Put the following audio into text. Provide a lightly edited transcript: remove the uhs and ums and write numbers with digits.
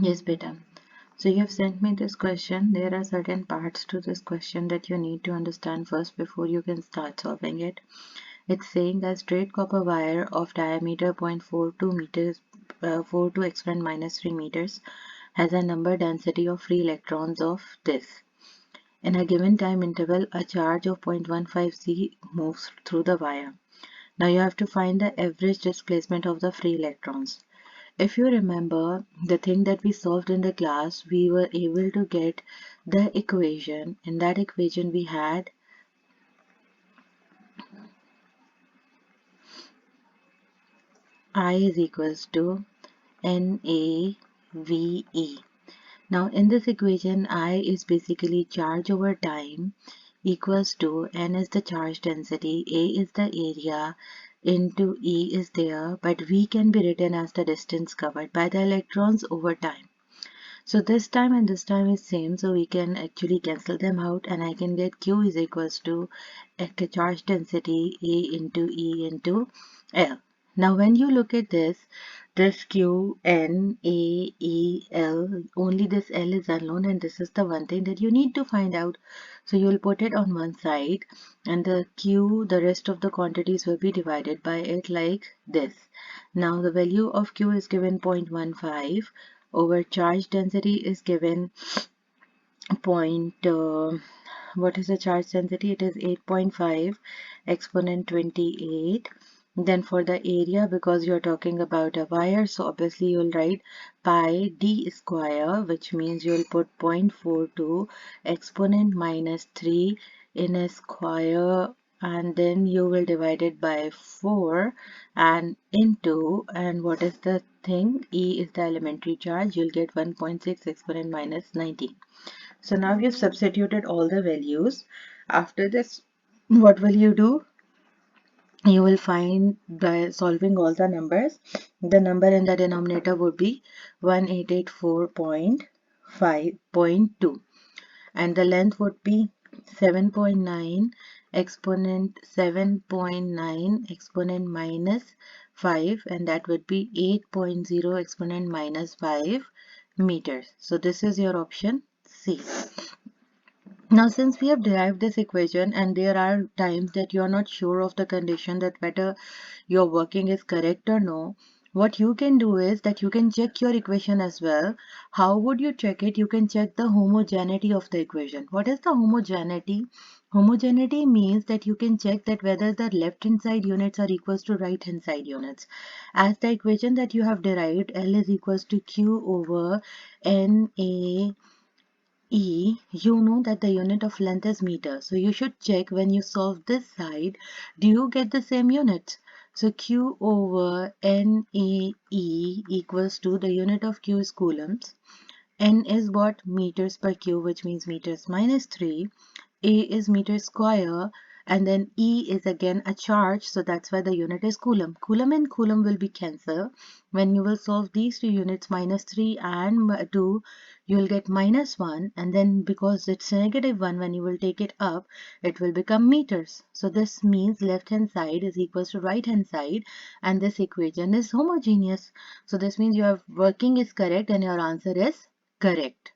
Yes, beta. So you have sent me this question. There are certain parts to this question that you need to understand first before you can start solving it. It's saying a straight copper wire of diameter 0.42 meters, 42 exponent minus 3 meters, has a number density of free electrons of this. In a given time interval, a charge of 0.15 C moves through the wire. Now you have to find the average displacement of the free electrons. If you remember the thing that we solved in the class, we were able to get the equation. In that equation, we had I is equals to NaVe. Now in this equation, I is basically charge over time equals to N is the charge density, A is the area, into E is there, but V can be written as the distance covered by the electrons over time. So this time and this time is same, so we can actually cancel them out and I can get Q is equals to charge density A into E into L. Now when you look at this Q, N, A, E, L, only this L is unknown and this is the one thing that you need to find out. So you'll put it on one side and the Q, the rest of the quantities will be divided by it like this. Now the value of Q is given 0.15 over charge density is given what is the charge density? It is 8.5 exponent 28. Then for the area, because you're talking about a wire, so obviously you'll write pi d square, which means you'll put 0.42 exponent minus 3 in a square, and then you will divide it by 4 and into, and what is the thing? E is the elementary charge. You'll get 1.6 exponent minus 19. So now you've substituted all the values. After this, what will you do? You will find by solving all the numbers, the number in the denominator would be 1884.5.2 and the length would be 7.9 exponent 7.9 exponent minus 5 and that would be 8.0 exponent minus 5 meters. So this is your option C. Now, since we have derived this equation and there are times that you are not sure of the condition that whether your working is correct or no, what you can do is that you can check your equation as well. How would you check it? You can check the homogeneity of the equation. What is the homogeneity? Homogeneity means that you can check that whether the left hand side units are equals to right hand side units. As the equation that you have derived, L is equals to Q over NA E, you know that the unit of length is meter. So you should check when you solve this side, do you get the same units? So Q over NAE equals to the unit of Q is coulombs. N is what? Meters per Q, which means meters minus 3. A is meter square and then E is again a charge, so that's why the unit is coulomb. Coulomb and coulomb will be cancelled. When you will solve these two units, minus 3 and 2, you will get minus 1 and then because it's negative 1, when you will take it up, it will become meters. So this means left hand side is equals to right hand side and this equation is homogeneous. So this means your working is correct and your answer is correct.